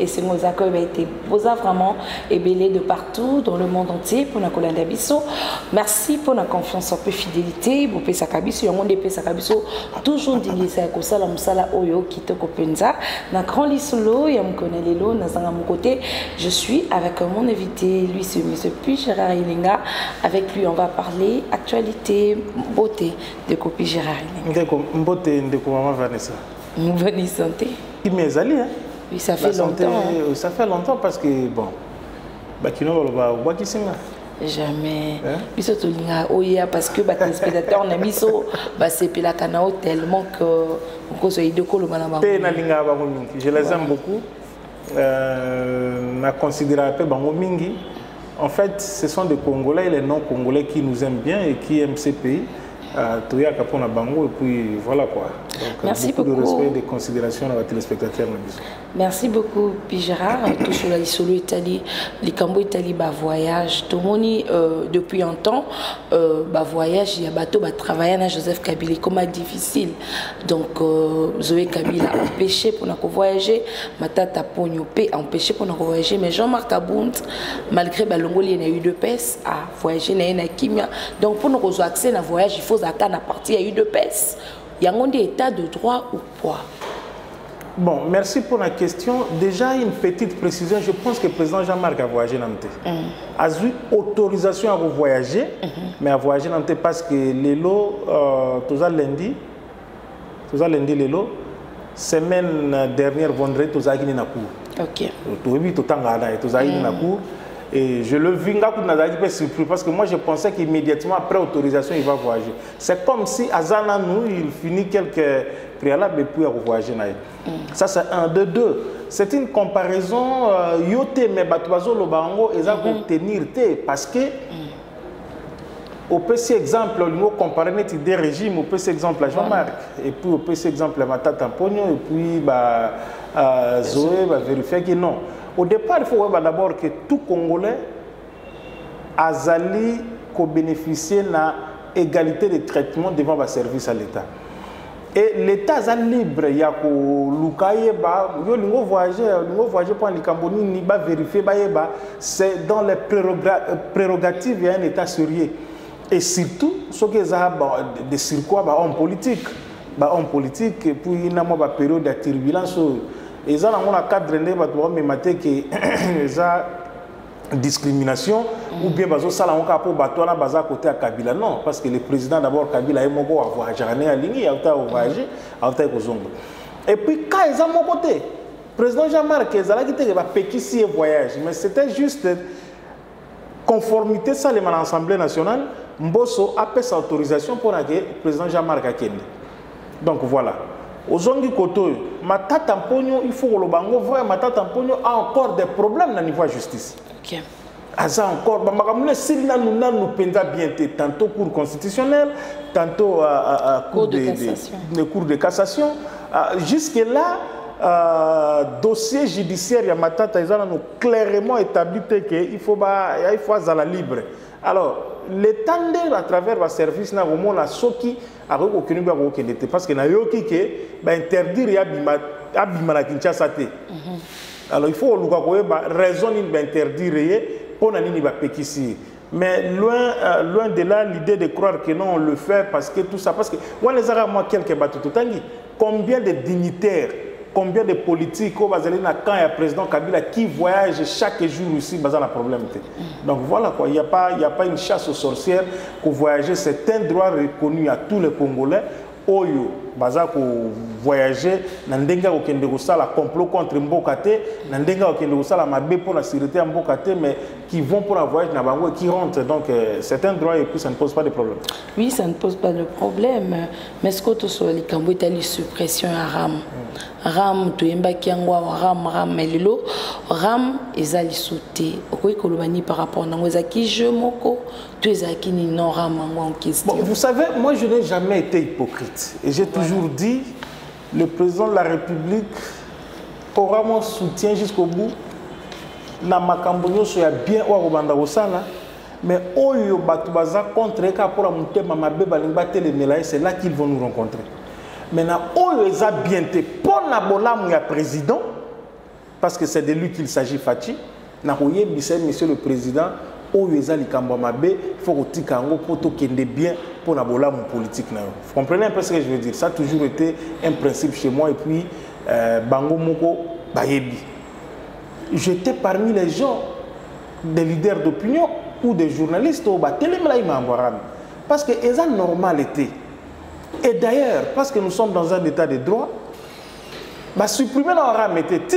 et c'est moi qui a été vraiment ébélé de partout dans le monde entier pour la Colanda Bisso. Merci pour la confiance en peu fidélité. Vous pouvez Sakabiso, il y a Sakabiso toujours dit ça comme ça la musala oyo qui te copenza. Na grand lisolo, il y a mon connaît na mon côté. Je suis avec mon invité, lui c'est M. Puis Gérard Ilinga. Avec lui, on va parler actualité, beauté de Kopi Gérard Ilinga. Beauté de Maman Vanessa. Bonne santé. Qui m'est allé, hein? Oui, ça fait longtemps. Hein? Ça fait longtemps parce que, bon, jamais. Biso to linga oya parce que les téléspectateurs na biso c'est la canao tellement que on cause de kolo malama. Je les aime beaucoup. Na considérer un peu bango mingi. En fait, ce sont des Congolais et les non-Congolais qui nous aiment bien et qui aiment ces pays. Toya Kapona Bango et puis voilà quoi. Donc, merci beaucoup beaucoup. De respect et de considération à nos téléspectateurs. Merci beaucoup, puis Gérard. Tout sur la solo Italie, les Cambo Italie, voyage. Tout le monde depuis un temps, voyage, il y a bateau, travailler à Joseph Kabila, comment difficile. Donc, Zoé Kabila a empêché pour nous voyager, Matata Pogno a empêché pour nous voyager, mais Jean-Marc Abound, malgré Balongoli, il y a eu 2 pèses à voyager, il y a Kimia. Donc, pour nous avoir accès à voyage, il faut attendre à partir, il y a eu 2 pèses. Il y a un état de droit ou quoi? Bon, merci pour la question. Déjà, une petite précision. Je pense que le président Jean-Marc a voyagé dans le thé. A eu autorisation à voyager, mais à voyager dans le thé parce que les lots, tout ça lundi, les lots, semaine dernière, vendredi, tout ça qui na cour. Ok. Tout ça qui na cour. Et je le vis, je suis surpris parce que moi je pensais qu'immédiatement après autorisation il va voyager. C'est comme si Azana nous il finit quelques préalables et puis il voyager. Ça c'est un de deux. C'est une comparaison yote mais batuazo le bango et ça pour tenir parce que au petit exemple on compare des régimes au petit exemple à Jean-Marc et puis au petit exemple à Matata Pogno et puis Zoé va vérifier que non. Au départ, il faut voir d'abord que tout Congolais a bénéficié de l'égalité de traitement devant le service à l'État. Et l'État est libre, il y a voyager pour les Cambodgiens, il va vérifier, c'est dans les prérogatives, il y a un État sérieux. Et surtout, ce qui est des circuits hommes politiques. Hommes politiques, et puis il y a une période de turbulence. Et ça, on a cadre que discrimination ou bien ça on a pour à côté à Kabila non parce que le président d'abord Kabila est moko à voyager à ligne à voyager à et puis quand ils ont mon côté président Jean-Marc Ezala qui était péquissi voyage mais c'était juste conformité ça les l'Assemblée nationale Mbosso a fait sa autorisation pour que le président Jean-Marc Akende. Donc voilà. Ozongi Koto, Matata Pogno, il faut que le bango voit Matata Pogno a encore des problèmes au niveau de la justice. Ok. Ça encore, nous pendant bien tantôt cour constitutionnelle, tantôt cour de cassation. Jusque-là, dossier judiciaire, il y a Matata, ils ont clairement établi qu'il faut à la libre. Alors, l'État à travers le service, na au moins la soki a reconnu parce que na yoki que interdire abima Kinshasa te. Alors il faut raison d'interdire pour nani ba pekisi. Mais loin de là l'idée de croire que non on le fait parce que tout ça parce que on les a moi quelques batutangi combien de dignitaires combien de politiques au Bazalina quand il y a président Kabila qui voyage chaque jour ici, il y a un problème. Donc voilà quoi, il n'y a pas une chasse aux sorcières pour voyager, c'est un droit reconnu à tous les Congolais. Oyo, baza ko voyager, nandenga okende kosala complot contre Mbokate, nandenga okende kosala mabe pour la sécurité à Mbokate, mais qui vont pour un voyage na bango et qui rentrent. Donc c'est un droit et puis ça ne pose pas de problème. Oui, ça ne pose pas de problème. Mais ce que tu sois les Cambo Italie suppression à RAM. RAM to yemba kiangwa RAM melilo RAM ezali sauté. Okoyi kolobani par rapport na ngozaki je moko tu ezaki ni non RAM en question. Bon, vous savez, moi je n'ai jamais été hypocrite et j'ai toujours dit le président de la République aura mon soutien jusqu'au bout. Na makambo nyonso ya bien o kobanda kosala mais oyo batu baza contre ka pour monter mama beba lingba telemela c'est là qu'ils vont nous rencontrer. Maintenant oyo eza bien te pour na bolamu ya président parce que c'est de lui qu'il s'agit, Fachi. Monsieur le Président, il faut que tu aies bien pour la politique. Vous comprenez un peu ce que je veux dire? Ça a toujours été un principe chez moi. Et puis, Bango Moko Bayebi. J'étais parmi les gens, des leaders d'opinion ou des journalistes au parce que c'est une normalité. Et d'ailleurs, parce que nous sommes dans un état de droit, supprimer la ramete,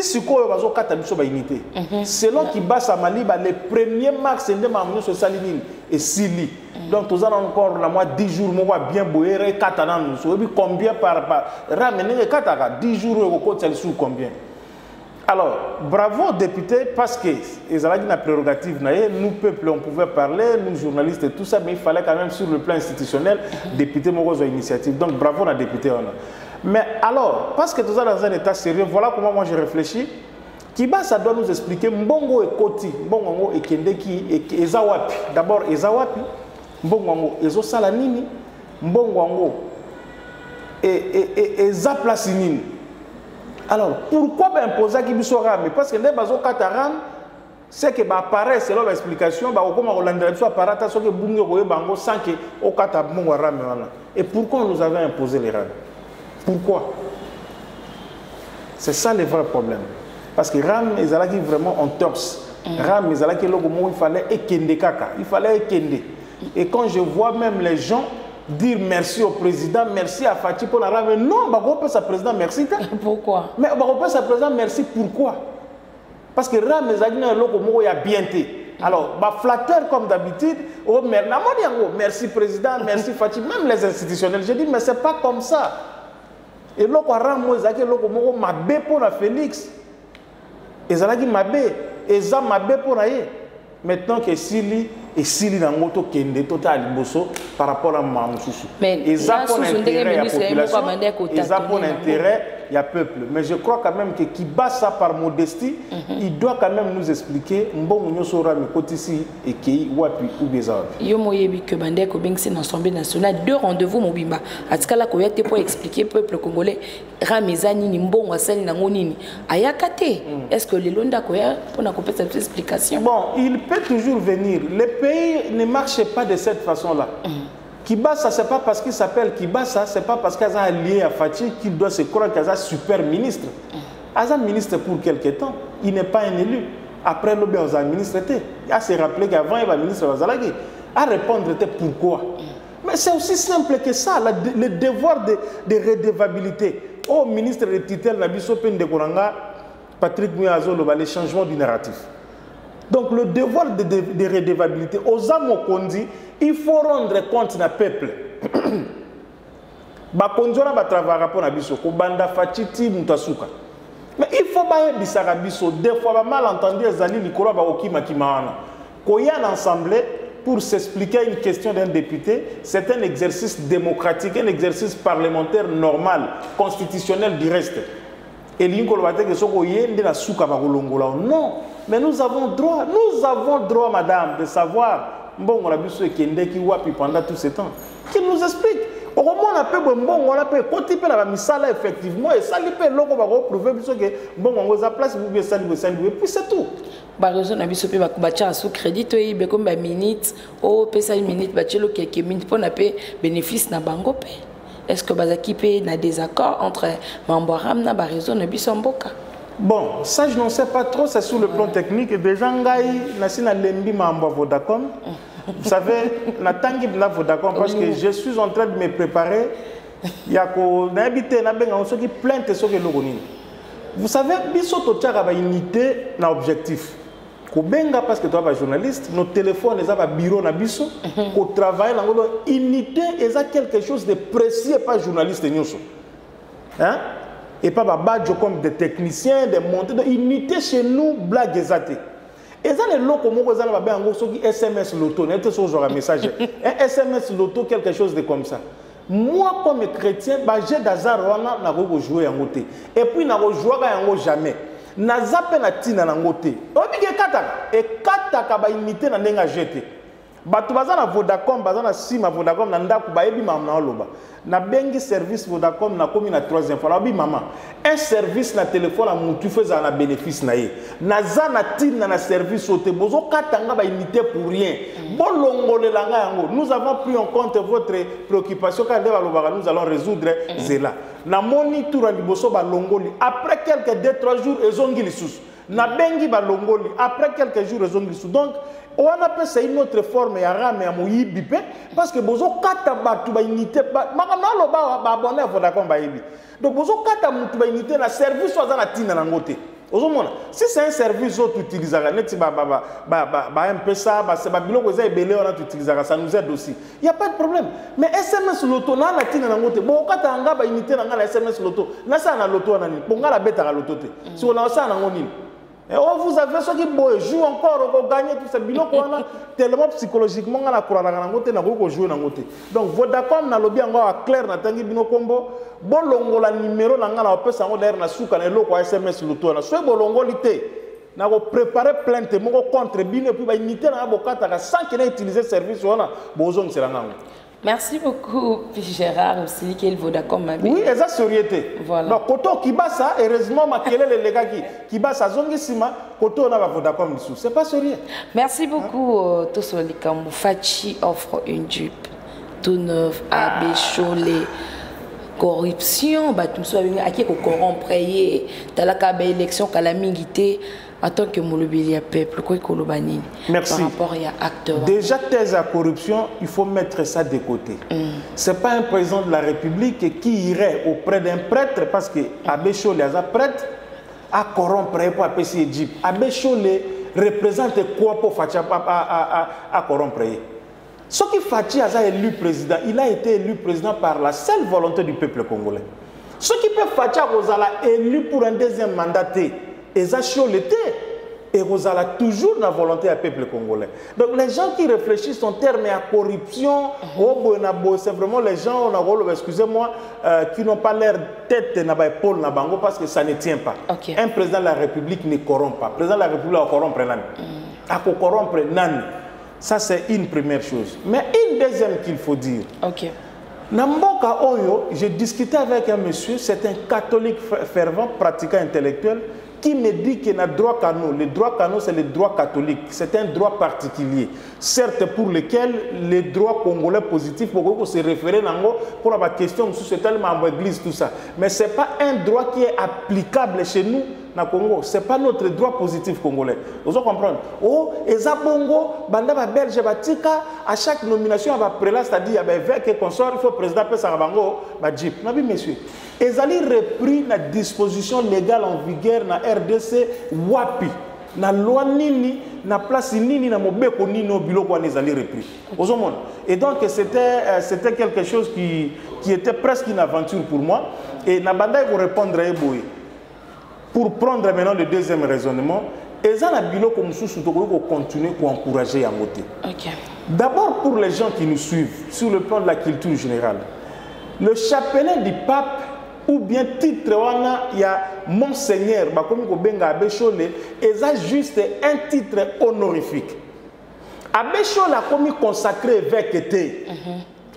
selon qui basse à Mali, les premiers marques c'est de Salinine et Sili. Donc, nous avons encore 10 jours, bien boire, combien par ramener 10 jours, combien? Alors, bravo député, parce que ils ont une prérogative, nous, peuple, on pouvait parler, nous, journalistes et tout ça, mais il fallait quand même, sur le plan institutionnel, député Morozo initiative. Donc, bravo la députée. Mais alors, parce que tout ça dans un état sérieux, voilà comment moi j'ai réfléchi. Kiba, ça doit nous expliquer Mbongo et Koti, Mbongo et Kendeki et Ezawapi. D'abord, Ezawapi, Mbongo Ezo Salanini, Mbongo et Zaplasinini. Alors, pourquoi imposer qui soit ramé? Parce que les bateaux Kataram, c'est que apparaît selon l'explication, comme on l'a dit, apparaît sans que Bungo Bango sans que au Katabon ramé. Et pourquoi on nous avait imposé les rames? Pourquoi? C'est ça le vrai problème. Parce que Ram, ils allaient vraiment en torse. Ram, ils allaient il fallait ekende kaka. Il fallait ekende. Et quand je vois même les gens dire merci au président, merci à Fachi pour la Ram, non, on peut sa président merci. Pourquoi? Mais on peut sa président merci pourquoi? Parce que Ram, ils allaient il a bien été. Alors, flatteur comme d'habitude, merci président, merci Fachi, même les institutionnels. Je dis, mais c'est pas comme ça. Et là, Mabé pour la Félix. Et ça dit Mabé. Et ça Mabé pour la. Maintenant que Sili et Sili dans moto kende total bosso par rapport à Mamoussou. Mais et ça pour intérêt à la population. Et ça pour intérêt il y a peuple. Mais je crois quand même que qui bat ça par modestie, il doit quand même nous expliquer mbongo nyosora mikotisi et qui wapi ou bezawapi. Yo moyebi que bandé ko bengsi dans l'Assemblée nationale 2 rendez-vous mobimba. Atikala ko yate pour expliquer peuple congolais ramezani ni mbongo asali nango nini. Ayakate. Est-ce que les londa ko ya pour na kopesa cette explication? Bon, il peut toujours venir. Le pays ne marche pas de cette façon-là. Kibasa, ce n'est pas parce qu'il s'appelle Kibasa, ce n'est pas parce qu'il est lié à Fachi qu'il doit se croire qu'il est un super ministre. Il est un ministre pour quelque temps. Il n'est pas un élu. Après, il est un ministre. Il a se rappeler qu'avant, il était ministre. Il a répondre pourquoi. Mais c'est aussi simple que ça, le devoir de redevabilité. Au ministre de tutelle, Patrick Mouyazo, le changement du narratif. Donc le devoir de redevabilité, aux âmes kondi, il faut rendre compte na peuple. Bakondora ba travailler pour na biso ko banda fachiti mutasuka. Mais il faut ba bisaka biso des fois ba malentendu ezali likolo ba okima kimana. Ko y a l'assemblée pour s'expliquer une question d'un député, c'est un exercice démocratique, un exercice parlementaire normal, constitutionnel du reste. Et non, mais nous avons droit, madame, de savoir pendant tout ce temps. Qu'il nous explique. Au moins, on a pu effectivement, et ça, il peut prouver que bon, on a place, et puis c'est tout. Par raison, on a sous crédit, comme minute, une minute, quelques minutes pour bénéfice na bango. Est-ce que Bazaki peut y a des accords entre Mamboram et Barizo et Bissomboka? Bon, ça je n'en sais pas trop, c'est sur le plan technique. Déjà, Vodacom. Vous savez, Vodacom parce que je suis en train de me préparer. Il y a qui plainte sur le Logonine. Vous savez, Bissoto a une unité, un objectif. Parce que tu es journaliste, nos téléphones, les bureau na biso, au travail, unité, c'est quelque chose de précieux, pas journaliste. Hein? Et pas badge comme des techniciens, des monteurs. Unité chez nous, blague exatée. Et ça, les locaux, SMS loto, un message. Un SMS loto, quelque chose de comme ça. Moi, comme chrétien, j'ai d'azar, je jouer en côté. Et puis, je ne joue jamais. Nazape na tina na ngote. Obi ke kataka. Et kataka ba imité na nenga jeté. Bato baza na Vodacom, baza na sima Vodacom na ndaku ba yebi mama na loba. Na bengi service Vodacom na komi na troisième fois. Na bi maman, un service na téléphone a mutu faisant na bénéfice na ye. Na za na tin na service ote bozo katanga ba unité pour rien. Bon longole langa yango. Nous avons pris en compte votre préoccupation quand nous allons résoudre zela. Na moni tour liboso ba longoli. Après quelques 2-3 jours ezongi lisusu. Na bengi ba longoli. Après quelques jours ezongi lisusu. Donc on appelle ça une autre forme ya rame ya moyibi pe parce que bozo kata batu ba unité ba makana ba abonné Vodacom ba yebi. Donc bozo kata mutu ba unité na service oza na tina na ngote. Ozomona si c'est un service autre utilisera neti ba M-Pesa ba biloko eza ebele on utilisera ça nous aide aussi. Il y a pas de problème. Mais SMS loto na tina na ngote. Bo kata anga ba unité na ngala SMS loto. Na ça na loto na ni. Ponga la beta loto te. Si on a ça na ngoni. Et oh, vous avez ceux qui jouent encore, vous gagnez tout ça. Tellement psychologiquement, on a joué. Donc, Vodacom, na lobby encore clair, na tangi bino combo. Bolongo la numéro, na ngala opé sango d'air na souka na loko SMS loto na. Soit bolongo lité, na go préparer plainte, moko contre bino puis ba unité na bokata sans qu'il ait utilisé service wana, bozong c'est la ngango. Merci beaucoup, Gérard, aussi, qu'il Vodacom m'a oui, et ça, sérieuxité. Voilà. Donc, Koto Kibasa, heureusement, ma quel est le gars qui Kibasa, Zongisima, Koto, on a Vodacom dessous. C'est pas sérieux. Merci beaucoup, Tosolikamou. Fachi offre une jupe tout neuf, Abbé Cholé. Corruption, tout ça, à qui qu'on corrompre, t'as la élection, qu'à la mingité. En tant que Mouloubilia peuple, quoi que l'Obanini. Merci. Par rapport à acteur. Déjà, thèse à corruption, il faut mettre ça de côté. Ce n'est pas un président de la République qui irait auprès d'un prêtre, parce que Abbé Cholé, un prêtre, à corrompre pour appeler Égypte. Abbé Cholé représente quoi pour Fachi à corrompre? Ce qui Fachi a élu président, il a été élu président par la seule volonté du peuple congolais. Ce qui peut Fachi a élu pour un deuxième mandat. Et ça, et vous avez toujours la volonté du peuple congolais. Donc les gens qui réfléchissent en termes à corruption, c'est vraiment les gens, excusez-moi, qui n'ont pas l'air tête na épaule na bango parce que ça ne tient pas. Okay. Un président de la République ne corrompt pas. Le président de la République a corrompre nan. A corrompre nan. Ça c'est une première chose. Mais une deuxième qu'il faut dire. OK. Namboka Oyo, j'ai discuté avec un monsieur, c'est un catholique fervent, pratiquant intellectuel, qui me dit que le droit canon, c'est le droit catholique, c'est un droit particulier, certes pour lequel les droits congolais positifs pour se référer pour la question c'est tellement en église tout ça, mais c'est pas un droit qui est applicable chez nous na Congo, c'est pas notre droit positif congolais. Vous comprenez? Oh, et ça bongo, banda ba belge batika à chaque nomination va prélat, c'est-à-dire avec et consort, il faut président pesa bango ba jeep. Nabi monsieur. Ils allaient repris la disposition légale en vigueur na RDC wapi na loi nini na place nini na mobeko nini au biloko wana ils allaient repris. Et donc c'était quelque chose qui était presque une aventure pour moi et na banda pour répondre à Eboye. Pour prendre maintenant le deuxième raisonnement, ils ont un biloko mususu to ko continuer pour encourager à monter. OK. D'abord pour les gens qui nous suivent sur le plan de la culture générale. Le chapelet du pape ou bien titre il y a Monseigneur bakomi ko benga Abbé Cholé, et ça juste un titre honorifique. Abbé Cholé a commis consacré évêque té.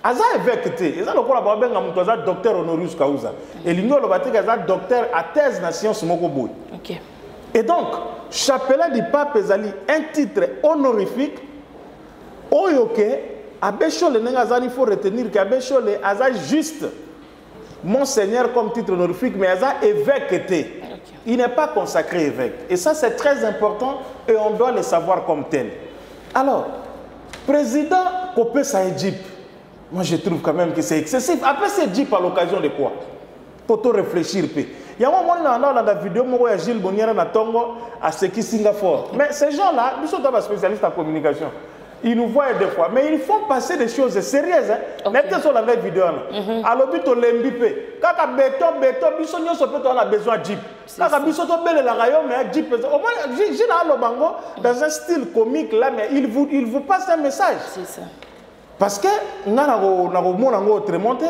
Aza évêque té, et ça le kola ba benga muto za docteur honoris causa. Et l'union le baté za docteur à thèse na science moko boy. OK. Et donc chapelet du pape ezali un titre honorifique oyoke Abbé Cholé nenga za il faut retenir que Abbé Cholé aza juste Monseigneur comme titre honorifique, mais il a évêque été. Il n'est pas consacré évêque. Et ça, c'est très important et on doit le savoir comme tel. Alors, président Kopé sa Égypte, moi je trouve quand même que c'est excessif. Après, c'est Égypte à l'occasion de quoi? Pour te réfléchir. Il y a un moment dans la vidéo, il y a Gilles Bonière na Tongo à ce qui Singapour. Mais ces gens-là, ils sont des spécialistes en communication. Ils nous voient des fois, mais ils font passer des choses sérieuses. Mettez sur la vraie vidéo. Alors, on l'embipé. Quand on a besoin de Jeep. Quand on a besoin de Jeep. Au moins, j'ai dans un style comique là, mais il vous passe un message. C'est ça. Parce que,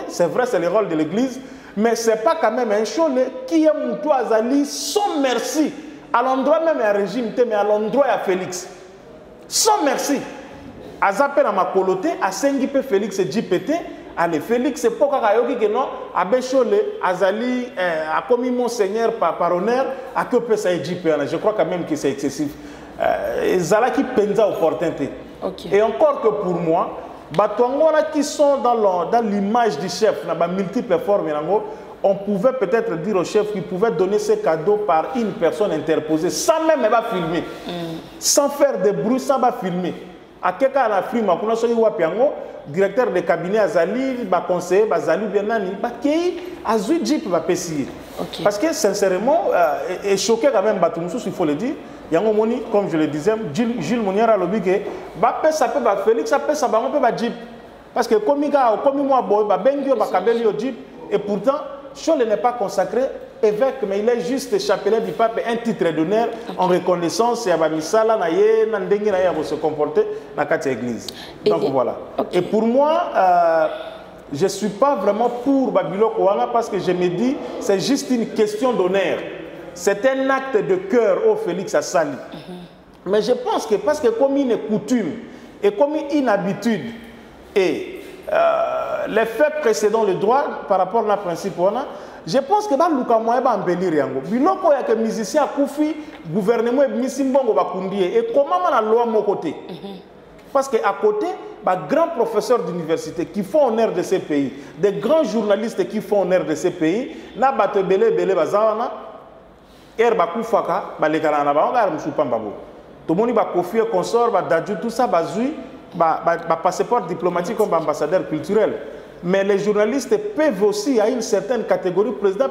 c'est vrai, c'est le rôle de l'église, mais ce n'est pas quand même un show qui est Moutou Azali sans merci. À l'endroit même, il y a un régime, mais à l'endroit, il y a Félix. Sans merci. azape na makolote asengi pe Félix JPT. Allez, Félix c'est pourquoi kayoki que non abechole azali a commis monseigneur par honneur à que peut ça JP. Je crois quand même que c'est excessif. Zala qui penza opportunité. Et encore que pour moi, batouangona qui sont dans l'image du chef, dans multiples formes, on pouvait peut-être dire au chef qu'il pouvait donner ses cadeaux par une personne interposée, sans même filmer, sans faire de bruit, sans filmer. À quelqu'un a filmé, on a sorti wapiango, directeur de cabinet Azali, conseiller Azali Bienani, Azui Jeep va payer. Parce que sincèrement, et choqué quand même Batoumoussous, il faut le dire. Yango Moni, comme je le disais, Gilles Mouniara lobby que ça peut Félix, ça peut ça peut Jeep. Parce que comme moi boy, Bengio Bakabeli au Jeep, et pourtant, Chole n'est pas consacré évêque, mais il est juste chapelet du pape, un titre d'honneur en reconnaissance et à Misala, Naye, Nandengi, Naye, pour se comporter dans la église. Donc voilà. Et pour moi, je ne suis pas vraiment pour Babylone Kouanga parce que je me dis, c'est juste une question d'honneur. C'est un acte de cœur au Félix Assali. Mais je pense que parce que comme une coutume et comme une habitude et les faits précédant le droit par rapport à la principe, je pense que Luka Moye va embellir yango. Biloko ya que musicien Koufi, gouvernement Misimbongo va kundier. Et comment on a la loi à mon côté? Parce qu'à côté, grands professeurs d'université qui font honneur de ces pays, des grands journalistes qui font honneur de ces pays, na bato belé bazawana, bakufaka, balekana na ba ngara musupambabo. Tout le monde va confier consort, dadju tout ça, bazui. Passeport diplomatique comme ambassadeur culturel. Mais les journalistes peuvent aussi, à une certaine catégorie, président,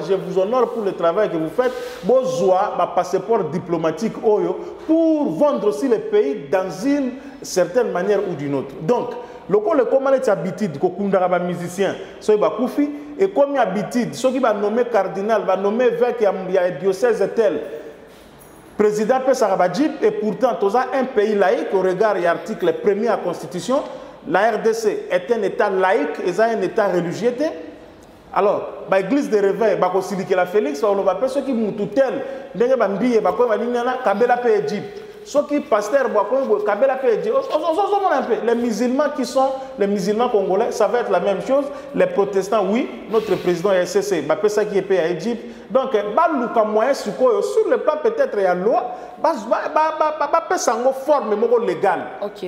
je vous honore pour le travail que vous faites, besoin d'un passeport diplomatique pour vendre aussi le pays dans une certaine manière ou d'une autre. Donc, le comment est habitude que les musiciens sont bakoufi et comme habitude, ceux qui vont nommer cardinal, va nommer évêque, il y a un diocèse tel. Président Pessarabadjib, et pourtant, tous un pays laïque, au regard de l'article 1er de la Constitution, la RDC est un État laïque et un État religieux. Alors, l'église de réveil, la Félix, on va faire ceux qui m'ont tout tel, ceux qui pasteur, les musulmans qui sont les musulmans congolais, ça va être la même chose. Les protestants, oui, notre président est SCC, ça qui est payé à Égypte. Donc, sur le plan peut-être il y a loi, ça une forme légale.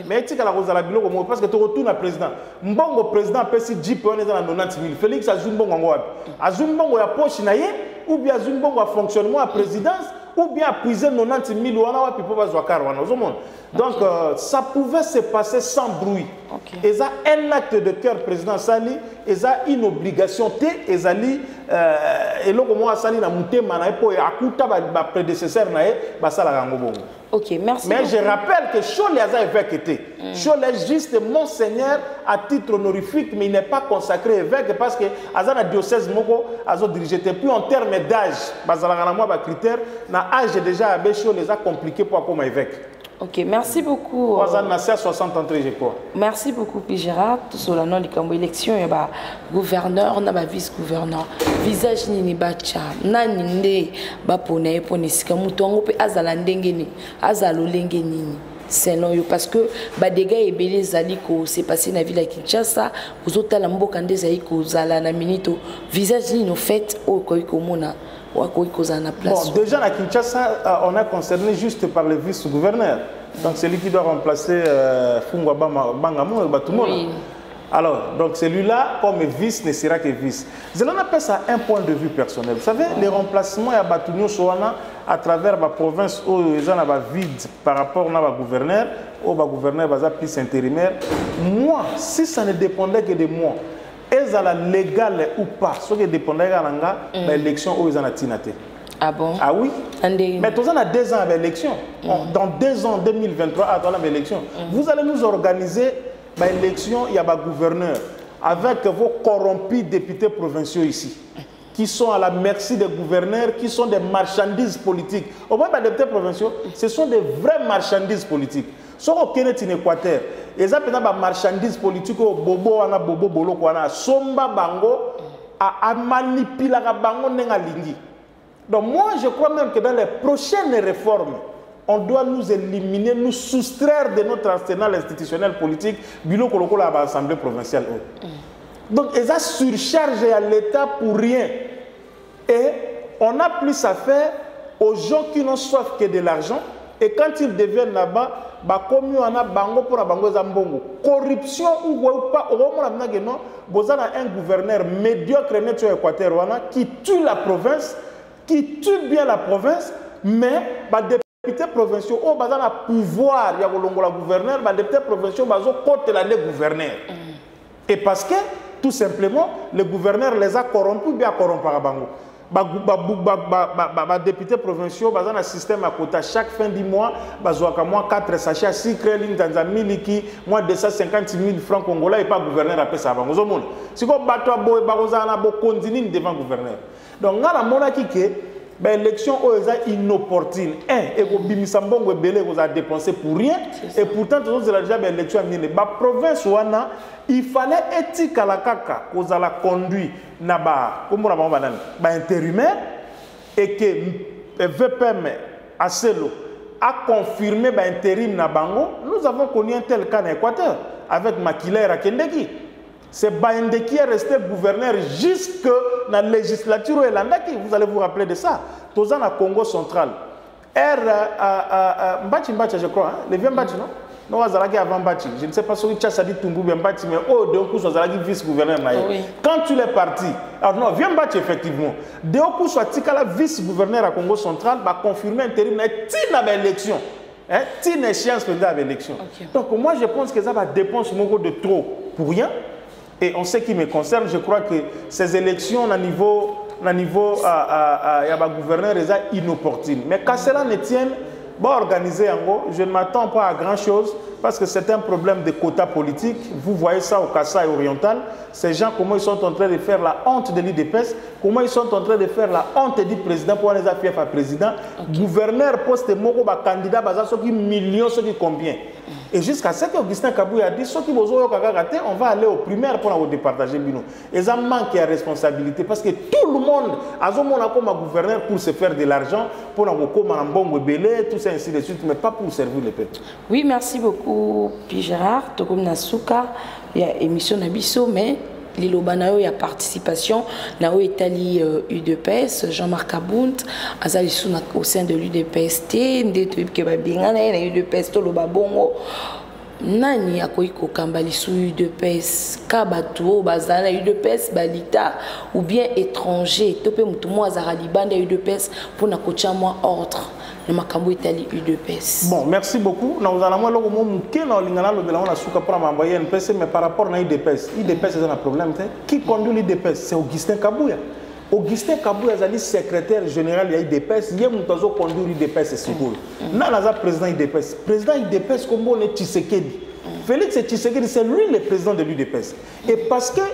Mais tu parce que tu retournes à président. Mbongo président peut si Jeep on est dans 90 000. Félix Azumbongo Azumbongo a poche ou bien Azumbongo a fonctionnement à présidence. Ou bien puiser 90 000 donc ça pouvait se passer sans bruit. Et ça un acte de cœur président Sali et ça une obligation et Sali et là comment Sali na mutema na pour akuta ba prédécesseur na ba sala ngobongo. OK, merci. Mais je rappelle que Chole a évêque était. Chole est juste monseigneur à titre honorifique, mais il n'est pas consacré évêque parce que Azana diocèse moko azo dirigé. Puis en termes d'âge, bazala na moi ba critère na âge déjà à Chole les a compliqué pour comme évêque. OK, merci beaucoup. À 60 ans, je crois. Merci beaucoup, Gérard. Tout cela, dans les élections, il y a gouverneur, on a vice-gouverneur. Visage ni bacha, nani ba pone pone sika mutongo pe azala ndengeni, azalo lengeni. Selon eux, parce que badega et belé zaliko c'est passé dans la ville de Kinshasa, vous autres la mboka ndezaiko zala na minito. Visage ni no fait au koikomona. Bon, déjà à Kinshasa, on est concerné juste par le vice-gouverneur. Donc c'est lui qui doit remplacer Fungwa Bangamou et Batoumola. Oui. Alors, donc celui-là, comme vice, ne sera que vice. Je appelle ça un point de vue personnel. Vous savez, les remplacements à Batounio Soana à travers la province où ils ont vide par rapport au gouverneur, au gouverneur va plus intérimaire. Moi, si ça ne dépendait que de moi, est-ce légal ou pas, ce qui dépendait de l'élection où ils ont tinaté. Ah bon? Ah oui. Mais tous on a 2 ans avec l'élection. Dans 2 ans, 2023, à l'élection, vous allez nous organiser l'élection, il y a un gouverneur avec vos corrompus députés provinciaux ici, qui sont à la merci des gouverneurs, qui sont des marchandises politiques. Au moins, les députés provinciaux, ce sont des vraies marchandises politiques. Si on est en Équateur, et ça, des marchandises politiques, bobo, ana bobo, bolo, kwana, somba bango, a manipuler bango nengalingi. Donc moi, je crois même que dans les prochaines réformes, on doit nous éliminer, nous soustraire de notre arsenal institutionnel politique, bilo koloko la assemblée provinciale. Donc, ils ont surchargé à l'État pour rien. Et on a plus à faire aux gens qui n'ont soif que de l'argent. Et quand ils deviennent là-bas, comme on a bango pour la bango zambongo. Corruption ou pas, vous avez un gouverneur médiocre net sur l'Équateur qui tue la province, qui tue bien la province, mais des députés provinciaux, ils ont le pouvoir, il y a le gouverneur, les députés provinciaux, ils ont côté la gouverneur. Et parce que, tout simplement, le gouverneur les a corrompus, bien corrompus à bango. Les députés provinciaux, ils ont un système à côté. Chaque fin du mois, ils ont 4 sachets, 6 crédits, 250 000 francs congolais et pas gouverneur à ça. Si vous continuez devant le gouverneur. Donc, on a l'élection est inopportune. Et vous avez dépensé pour rien. Et pourtant, vous avez déjà l'élection. La province, il fallait éthique à la caca. Vous avez conduit intérimaire et que VPM Acelo a confirmé l'intérim na bango. Nous avons connu un tel cas en Équateur avec Makila et Kendeki. C'est Baïndé qui est resté gouverneur jusque dans la législature Elandaki. Vous allez vous rappeler de ça. Tozan à Congo central. Mbachi, je crois. Le vieux Mbachi, non? Non, Azalaki avant Mbachi. Je ne sais pas si tu as dit Tumbu Mbachi, mais de coup, Azalaki vice-gouverneur. Oui. Quand tu l'es parti, alors non, vieux Mbachi, effectivement. De coup, soit Tikala vice-gouverneur à Congo central, va confirmer intérim, tina l'élection. Tina échéance pendant l'élection. Donc, moi, je pense que ça va dépenser de trop pour rien. Et en ce qui me concerne, je crois que ces élections, à niveau gouverneur, sont inopportunes. Mais quand cela ne tienne, organisé en gros, je ne m'attends pas à grand chose parce que c'est un problème de quota politique. Vous voyez ça au Kasaï oriental. Ces gens, comment ils sont en train de faire la honte de l'IDPS, comment ils sont en train de faire la honte du président pour les affaires à président. Gouverneur, poste, moko, candidat, ceux qui millions, ceux qui combien. Et jusqu'à ce qu'Augustin Kabouya a dit, ceux qui vont rater, on va aller aux primaires pour nous départager. Et ça manque de responsabilité parce que tout le monde a comme un gouverneur pour se faire de l'argent, pour nous comme un bon belé, tout ça ainsi de suite, mais pas pour servir le peuple. Oui, merci beaucoup, Pi Gérard. Tokom Nasuka, il y a émission Nabiso, mais Lilobanayo, il y a participation. Nao Italie UDPS, Jean-Marc Abount, Azali au sein de l'UDPST, Ndeto Kebabingana, UDPS, Toloba Bongo. Nani akoiko kambali sous UDPS, Kabato, Bazana UDPS, Balita, ou bien étranger, Topé Moutoumou Azarali Banda UDPS pour na kocha moi ordre. Le Makambo Italie UDPS. Bon, merci beaucoup. Nous allons le mais par rapport à l'UDPS, l'UDPS c'est un problème. Qui conduit l'UDPS? C'est Augustin Kabouya. Augustin Kabouya est le secrétaire général de l'UDPS. Il y a un conduit l'UDPS, c'est sûr. Il y a un président l'UDPS. Le président l'UDPS, comme on est Tshisekedi. Félix Tshisekedi, c'est lui le président de l'UDPS. Et parce que la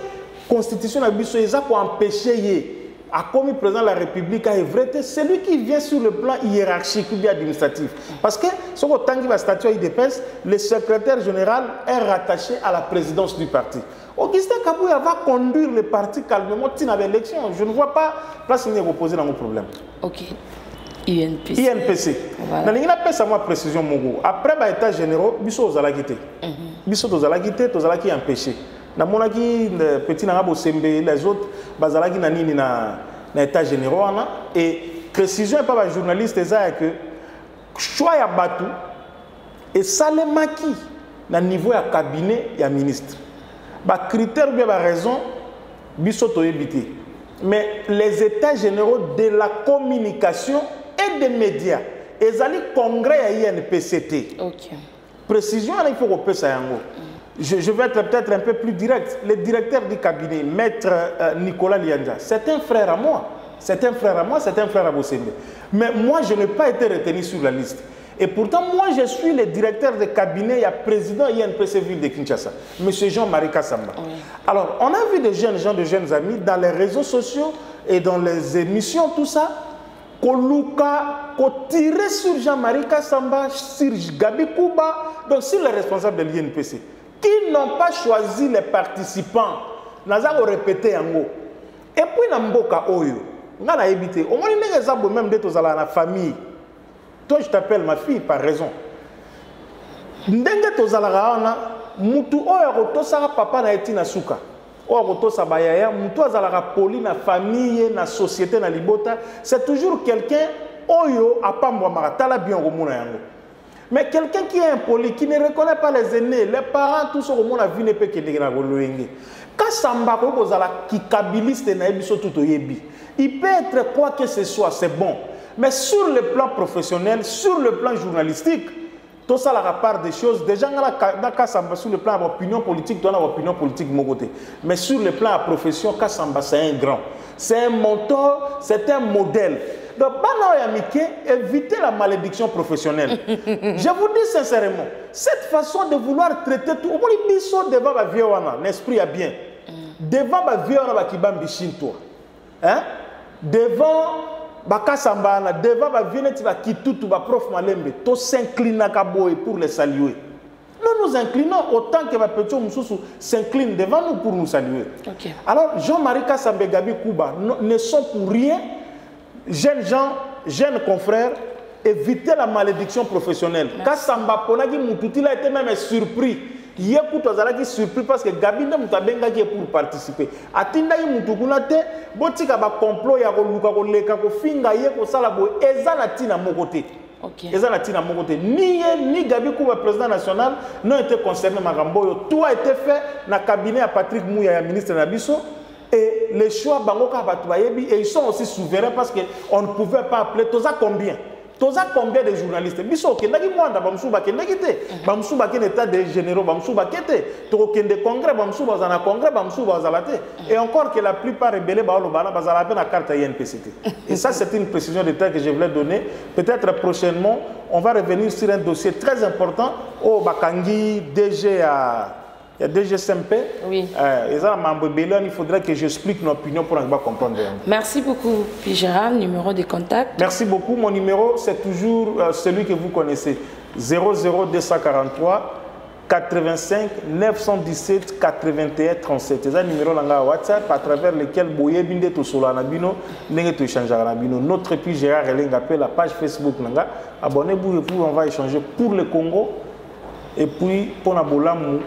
Constitution a pour empêcher à comme président de la République à Evreté, c'est lui qui vient sur le plan hiérarchique ou bien administratif. Parce que, ce qui va statuer à l'UDPS, le secrétaire général est rattaché à la présidence du parti. Augustin Kabouya va conduire le parti calmement dans l'élection. Je ne vois pas place où reposer dans mon problème. Ok. INPC. INPC. Voilà. Il a fait précision. Après l'état général, Bisso aux Alagité. Bisso aux Alagité, aux Alagité empêché. Dans mon petit Nangabo Sembe, les autres, Bazalagi Nani na état général. Et précision et pas les journalistes, c'est que choix à Batou et Salemaki, na niveau à cabinet et à ministre. Bah critère bien raison, bisoto éviter. Mais les états généraux de la communication et des médias, ils allaient congrès à INPCT. Ok. Précision, il faut repérer ça. Je vais être peut-être un peu plus direct. Le directeur du cabinet, maître Nicolas Lianja, c'est un frère à moi. C'est un frère à moi, c'est un frère à Bossembe. Mais moi, je n'ai pas été retenu sur la liste. Et pourtant, moi, je suis le directeur de cabinet et président INPC Ville de Kinshasa, M. Jean-Marie Kassamba. Oui. Alors, on a vu des jeunes gens, de jeunes amis, dans les réseaux sociaux et dans les émissions, tout ça, qu'on tirait sur Jean-Marie Kassamba, sur Gabi Kouba, donc sur les responsables de l'INPC, qui n'ont pas choisi les participants. Nous avons répété en gros. Et puis, dans Mboka Oyo, on a évité. On a même d'être dans la famille. toi je t'appelle ma fille par raison. Ndenge tozalaka wana mutu oyo akotosaka papa na eti na suka oyo akotosa bayaya mutu azalaka poli na famille na société na libota, c'est toujours quelqu'un oyo apambwamaka tala bien komona yango. Mais quelqu'un qui est impoli, qui ne reconnaît pas les aînés, les parents, tout ce que mon avis ne peut que dire. Il peut être quoi que ce soit, c'est bon. Mais sur le plan professionnel, sur le plan journalistique, tout ça la part des choses. Déjà, sur le plan de l'opinion politique, tu as l'opinion politique de mon côté. Mais sur le plan de la profession, Kassamba, c'est un grand. C'est un mentor, c'est un modèle. Donc, évitez la malédiction professionnelle. Je vous dis sincèrement, cette façon de vouloir traiter tout, devant ma vie, l'esprit a bien. Devant ma vie, devant Bakasambana, devant ma vie, tu vas prof Malembe, tu s'inclines pour les saluer. Nous nous inclinons autant que ma petite Moussou s'incline devant nous pour nous saluer. Okay. Alors, Jean-Marie Kassambe Gabi Kouba ne sont pour rien. Jeunes gens, jeunes confrères, évitez la malédiction professionnelle. Kassamba Ponagi Moutouti a été même surpris. Il est surpris parce que Gabi n'a pas été pour participer. Atinda Moutounate, Botika ba complot ya ko luka ko leka ko finga ye ko sala bo ezana na mon côté. Ezana na mon côté. Ni Gabi Kouba président national n'ont été concernés Magamboyo. Tout a été fait dans le cabinet à Patrick Mouya, ministre Nabiso. Et les choix Bangoka Batouayebi, et ils sont aussi souverains parce qu'on ne pouvait pas appeler Toza combien. Toza combien de journalistes. Biso Kendagi Mwanda, Bamsouba Kendagite, Bamsouba Ken état des généraux, Bamsouba Kete, Toroken de congrès, Bamsouba Zana congrès, Bamsouba Zalate. Et encore que la plupart rebellés, Baolobana, Bazalape na carte INPCT. Et ça, c'est une précision de taille que je voulais donner. Peut-être prochainement, on va revenir sur un dossier très important au Bakangi, DG à. Il y a DGSMP. Oui. Il faudrait que j'explique nos opinions pour comprendre. Merci beaucoup, Gérard. Numéro de contact. Merci beaucoup. Mon numéro, c'est toujours celui que vous connaissez. 00243 85 917 81 37. C'est un numéro WhatsApp à travers lequel Boye Binde to Solanabino, Nenge to Chanjarabino. Notre puis Gérard Reling appelle la page Facebook. Abonnez-vous et puis on va échanger pour le Congo et puis pour Nabolamou.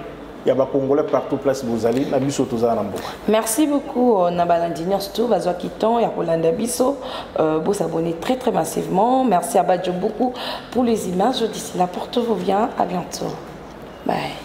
Il y a des Congolais partout, place Bozali, la biso toza nambo. Merci beaucoup, Nabalandinier surtout, Bazwa Kiton, Yakolanda Biso, vous s'abonnez très très massivement. Merci à Badjo beaucoup pour les images. D'ici là, portez-vous bien, à bientôt. Bye.